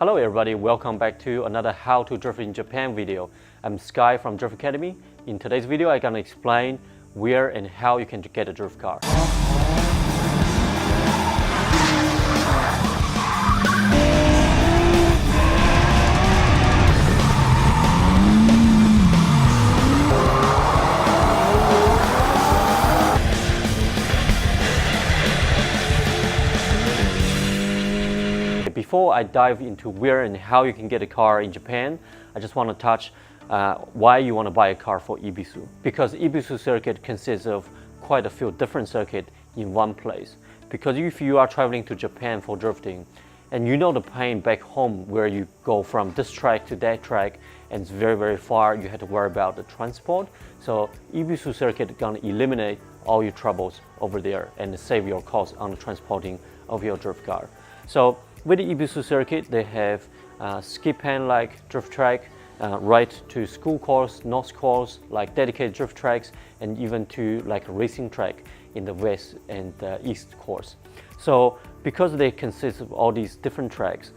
Hello everybody, welcome back to another How to Drift in Japan video. I'm Sky from Drift Academy. In today's video, I'm gonna explain where and how you can get a drift car. Before I dive into where and how you can get a car in Japan, I just want to touch why you want to buy a car for Ebisu. Because Ebisu circuit consists of quite a few different circuits in one place. Because if you are traveling to Japan for drifting, and you know the pain back home where you go from this track to that track, and it's very far, you have to worry about the transport. So Ebisu circuit is going to eliminate all your troubles over there and save your cost on the transporting of your drift car. So with the Ebisu circuit, they have ski pan like drift track, right to school course, north course, like dedicated drift tracks, and even to like a racing track in the west and east course. So because they consist of all these different tracks,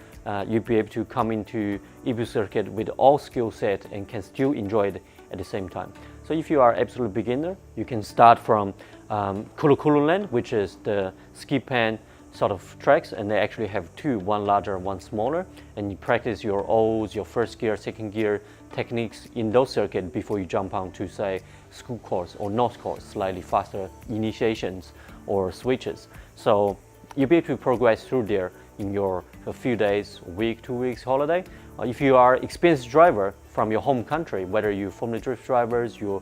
you'll be able to come into Ebisu circuit with all skill set and can still enjoy it at the same time. So if you are absolute beginner, you can start from Kulu Land, which is the ski pan sort of tracks, and they actually have two, one larger, one smaller, and you practice your O's, your first gear, second gear techniques in those circuits before you jump on to say school course or north course, slightly faster initiations or switches. So you'll be able to progress through there in your a few days, a week, 2 weeks holiday. If you are experienced driver from your home country, whether you're Formula Drift drivers, you're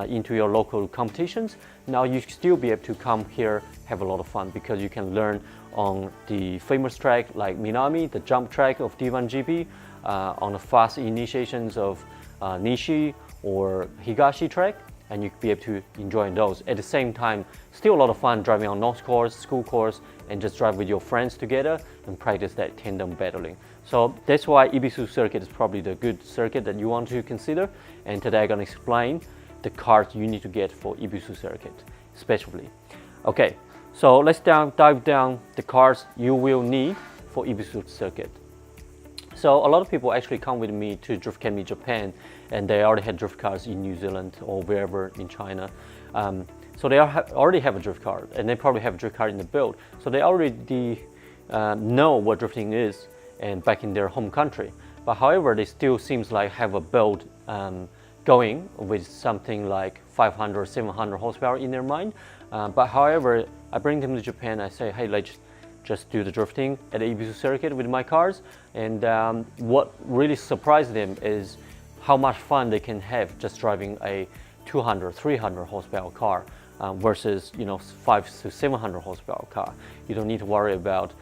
into your local competitions, now you still be able to come here, have a lot of fun, because you can learn on the famous track like Minami, the jump track of D1 GP, on the fast initiations of Nishi or Higashi track, and you can be able to enjoy those. At the same time, still a lot of fun driving on north course, school course, and just drive with your friends together and practice that tandem battling. So that's why Ebisu circuit is probably the good circuit that you want to consider, and today I'm going to explain the cars you need to get for Ebisu circuit, especially. Okay, so let's dive down the cars you will need for Ebisu circuit. So a lot of people actually come with me to Drift Academy Japan, and they already had drift cars in New Zealand or wherever in China. So they already have a drift car, and they probably have a drift car in the build. So they already know what drifting is and back in their home country. But however, they still seems like have a build going with something like 500 or 700 horsepower in their mind. But however, I bring them to Japan, I say, hey, let's just do the drifting at the Ebisu circuit with my cars. And what really surprised them is how much fun they can have just driving a 200, 300 horsepower car versus 500 to 700 horsepower car. You don't need to worry about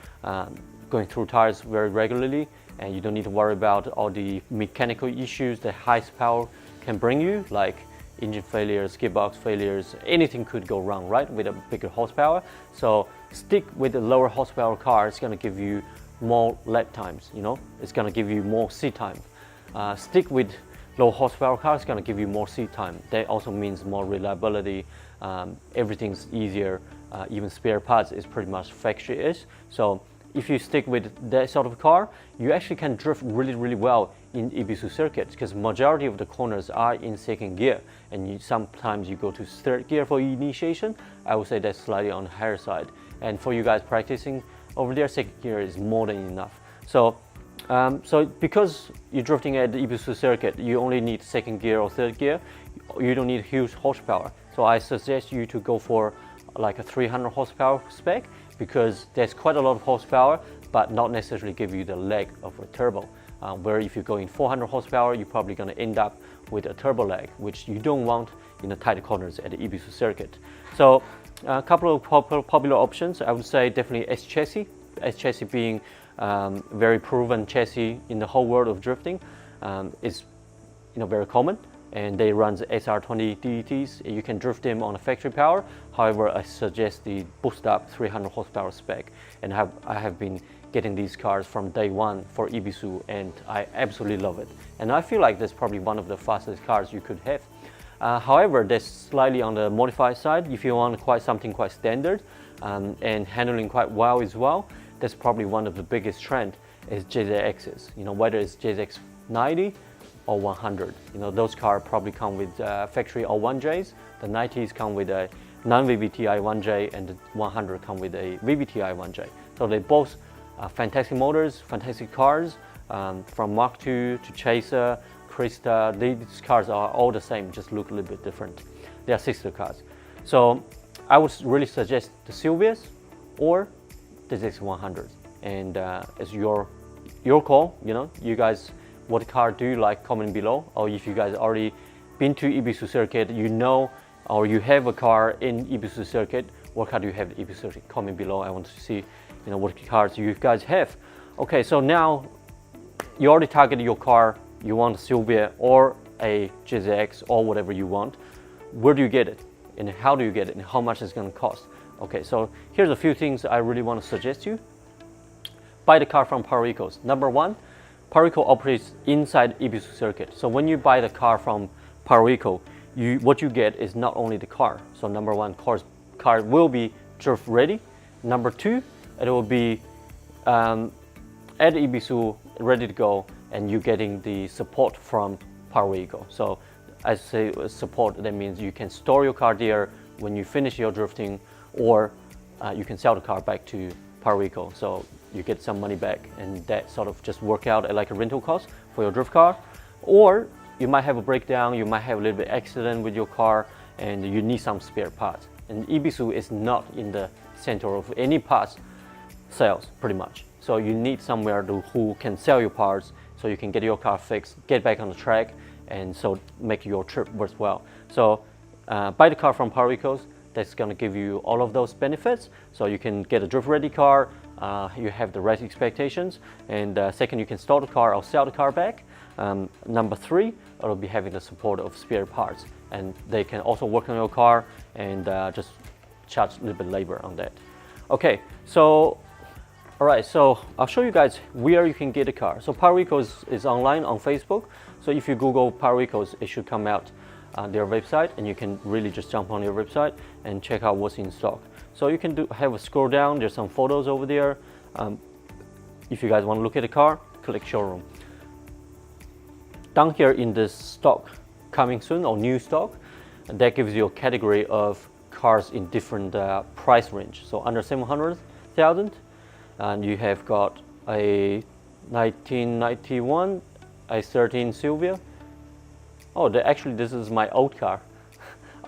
going through tires very regularly, and you don't need to worry about all the mechanical issues that high power can bring you, like engine failures, gearbox failures, anything could go wrong, right, with a bigger horsepower. So stick with the lower horsepower car. It's going to give you more lap times, it's going to give you more seat time. Stick with low horsepower car, it's going to give you more seat time. That also means more reliability. Everything's easier, even spare parts is pretty much factory-ish. So if you stick with that sort of car, you actually can drift really well in Ebisu circuits, because majority of the corners are in second gear, and sometimes you go to third gear for initiation. I would say that's slightly on the higher side, and for you guys practicing over there, second gear is more than enough. So because you're drifting at the Ebisu circuit, you only need second gear or third gear. You don't need huge horsepower. So I suggest you to go for like a 300 horsepower spec, because there's quite a lot of horsepower, but not necessarily give you the leg of a turbo. Where if you go in 400 horsepower, you're probably going to end up with a turbo leg, which you don't want in the tight corners at the Ebisu circuit. So a couple of popular options, I would say definitely S chassis. S chassis being very proven chassis in the whole world of drifting, is very common, and they run SR20 DETs. You can drift them on a factory power. However, I suggest the boost up 300 horsepower spec, and I have been getting these cars from day one for Ebisu, and I absolutely love it. And I feel like that's probably one of the fastest cars you could have. However, that's slightly on the modified side. If you want something quite standard and handling quite well as well, that's probably one of the biggest trends is JZXs. You know, whether it's JZX90 or 100. You know, those cars probably come with factory R1Js. The 90s come with a non-VVT i1J, and the 100 come with a VVT i1J. So they both fantastic motors, fantastic cars, from Mark II to Chaser, Krista. These cars are all the same, just look a little bit different. They are sister cars. So I would really suggest the Silvias or the ZX100s, and it's your call. You know, you guys, what car do you like? Comment below. Or if you guys already been to Ebisu circuit, you know, or you have a car in Ebisu circuit, what car do you have in Ebisu circuit? Comment below. I want to see, you know, what cars you guys have. Okay, so now you already targeted your car. You want a Silvia or a JZX or whatever you want. Where do you get it? And how do you get it? And how much it's going to cost? Okay, so here's a few things I really want to suggest you. Buy the car from Perico's. Number one, Perico operates inside Ebisu circuit. So when you buy the car from Perico, what you get is not only the car. So number one, car will be drift ready. Number two, it will be at Ebisu ready to go, and you're getting the support from Perico. So I say support, that means you can store your car there when you finish your drifting, or you can sell the car back to Perico. So you get some money back, and that sort of just work out like a rental cost for your drift car. Or you might have a breakdown, you might have a little bit accident with your car, and you need some spare parts. And Ebisu is not in the center of any parts sales, pretty much. So you need somewhere who can sell your parts, so you can get your car fixed, get back on the track, and so make your trip worthwhile. So buy the car from Perico's. That's going to give you all of those benefits. So you can get a drift ready car, you have the right expectations, and second, you can store the car or sell the car back. Number three, it'll be having the support of spare parts, and they can also work on your car and just charge a little bit labor on that. Okay, so all right, so I'll show you guys where you can get a car. So Perico's is online on Facebook. So if you Google Perico's, it should come out on their website, and you can really just jump on your website and check out what's in stock. So you can have a scroll down, there's some photos over there. If you guys want to look at the car, click showroom. Down here in this stock coming soon or new stock, that gives you a category of cars in different price range. So under 700,000, and you have got a 1991 i13 Silvia. Oh, actually this is my old car.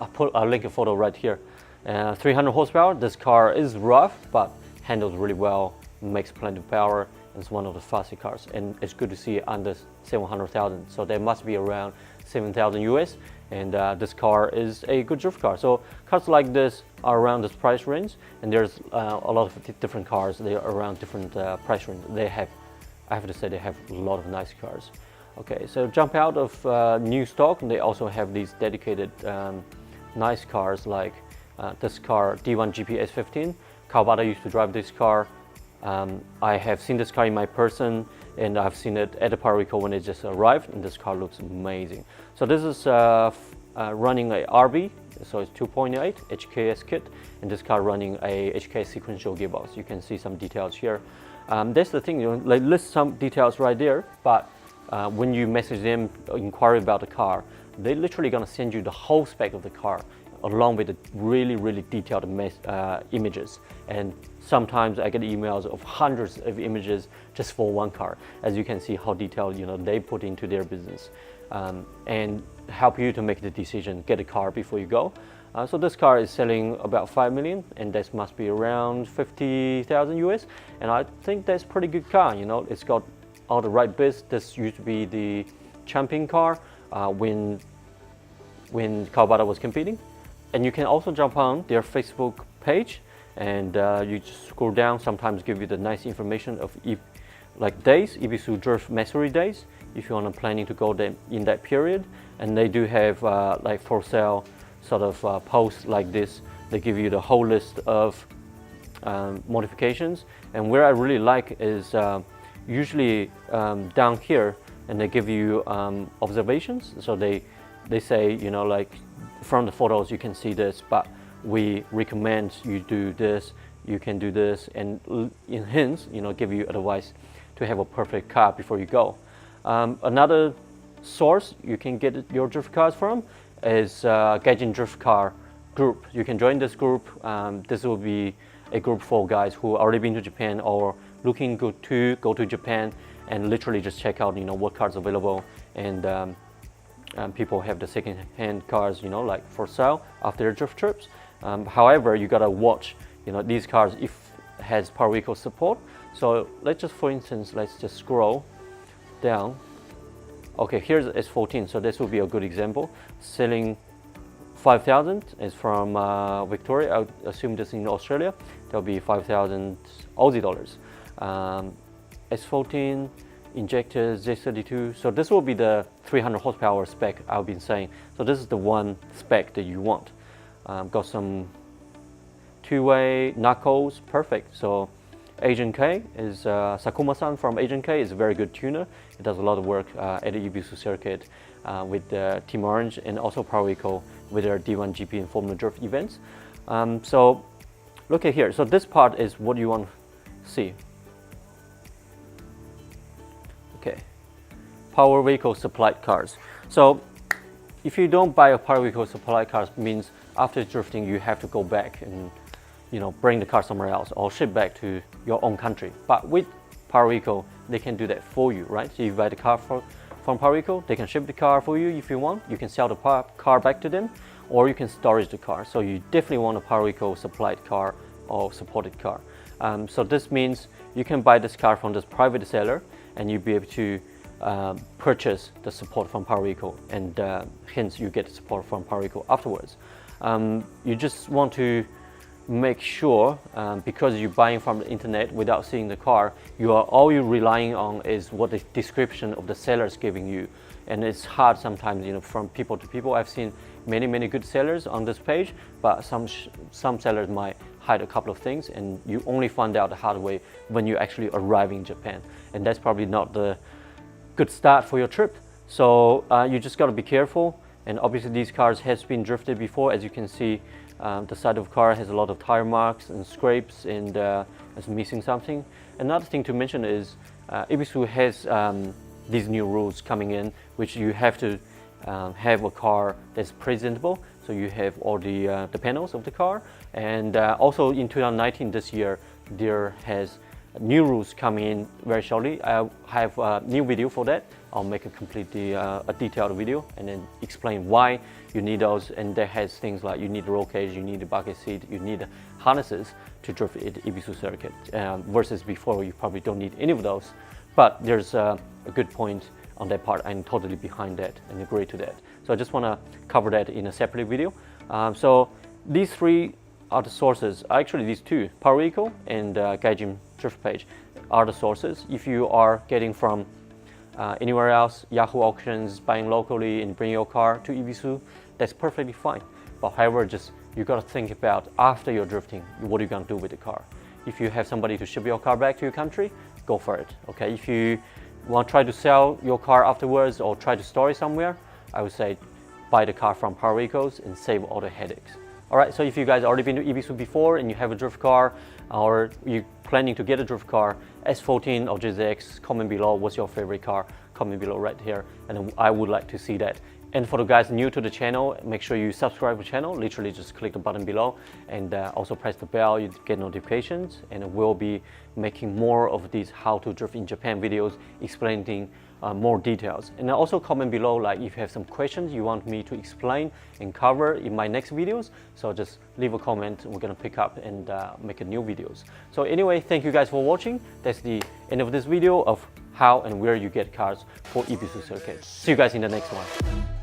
I'll link a photo right here. 300 horsepower. This car is rough, but handles really well, makes plenty of power. It's one of the fastest cars, and it's good to see it under 700,000. So there must be around 7,000 US, and this car is a good drift car. So cars like this are around this price range, and there's a lot of different cars. They are around different price range. I have to say, they have a lot of nice cars. Okay, so jump out of new stock, and they also have these dedicated nice cars like this car, D1 GP S15. Kawabata used to drive this car. I have seen this car in my person, and I've seen it at the Perico when it just arrived, and this car looks amazing. So this is running a RB, so it's 2.8 HKS kit, and this car running a HKS sequential gearbox. You can see some details here. That's the thing, you know, they list some details right there, but when you message them, inquire about the car, they're literally gonna send you the whole spec of the car, along with the really, really detailed images. And sometimes I get emails of hundreds of images just for one car. As you can see how detailed, you know, they put into their business, and help you to make the decision, get a car before you go. So this car is selling about 5 million, and this must be around 50,000 US. And I think that's pretty good car. You know, it's got all the right bits. This used to be the champion car when Kawabata was competing. And you can also jump on their Facebook page, and you just scroll down. Sometimes give you the nice information of like days, Ebisu Drift Mastery days, if you want to planning to go there in that period. And they do have like for sale sort of posts like this. They give you the whole list of modifications. And where I really like is usually down here, and they give you observations. So they say, you know, like from the photos you can see this, but we recommend you do this, you can do this, and in hints, you know, give you advice to have a perfect car before you go. Another source you can get your drift cars from is Gaijin Drift Car group. You can join this group. This will be a group for guys who already been to Japan or looking to go to Japan and literally just check out, what cars available, and people have the second-hand cars, like for sale after their drift trips. However, you gotta watch, these cars if it has Perico support. So for instance, let's just scroll down. Okay, here's S14, so this will be a good example. Selling 5,000 is from Victoria. I would assume this in Australia. There'll be 5,000 Aussie dollars. S14 injector Z32. So this will be the 300 horsepower spec I've been saying. So this is the one spec that you want. Got some two-way knuckles, perfect. So Agent K is Sakuma-san from Agent K is a very good tuner. He does a lot of work at the Ebisu circuit with Team Orange and also Perico with their D1 GP and Formula Drift events. So look at here. So this part is what you want to see. Okay, power vehicle supplied cars. So if you don't buy a power vehicle supplied cars, means after drifting you have to go back and bring the car somewhere else or ship back to your own country. But with Perico, they can do that for you, right? So you buy the car from Perico, they can ship the car for you if you want. You can sell the car back to them, or you can storage the car. So you definitely want a Perico supplied car or supported car. So this means you can buy this car from this private seller and you'll be able to purchase the support from Perico, and hence you get support from Perico afterwards. You just want to make sure, because you're buying from the internet without seeing the car, all you're relying on is what the description of the seller is giving you, and it's hard sometimes, from people to people. I've seen many good sellers on this page, but some sellers might hide a couple of things, and you only find out the hard way when you actually arrive in Japan, and that's probably not the good start for your trip. So you just got to be careful. And obviously these cars has been drifted before. As you can see, the side of the car has a lot of tire marks and scrapes, and is missing something. Another thing to mention is Ebisu has these new rules coming in, which you have to have a car that's presentable. So you have all the panels of the car, and also in 2019 this year there has new rules coming in very shortly. I have a new video for that. I'll make a completely a detailed video and then explain why you need those. And that has things like you need a roll cage, you need a bucket seat, you need harnesses to drift at the Ebisu circuit. Versus before, you probably don't need any of those. But there's a good point on that part. I'm totally behind that and agree to that. So I just want to cover that in a separate video. So these three are the sources. Actually, these two, Perico and Gaijin Drift Page, are the sources. If you are getting from anywhere else, Yahoo auctions, buying locally and bring your car to Ebisu, that's perfectly fine. But however, you got to think about after you're drifting, what are you going to do with the car? If you have somebody to ship your car back to your country, go for it. Okay, if you want to try to sell your car afterwards or try to store it somewhere, I would say buy the car from Perico's and save all the headaches. Alright, so if you guys already been to Ebisu before and you have a drift car, or you're planning to get a drift car, S14 or JZX, comment below what's your favorite car, comment below right here, and I would like to see that. And for the guys new to the channel, make sure you subscribe to the channel. Literally just click the button below, and also press the bell, you get notifications, and we'll be making more of these how to drift in Japan videos, explaining more details. And also comment below like if you have some questions you want me to explain and cover in my next videos. So just leave a comment, we're gonna pick up and make a new videos. So anyway, thank you guys for watching. That's the end of this video of how and where you get cars for Ebisu circuit. See you guys in the next one.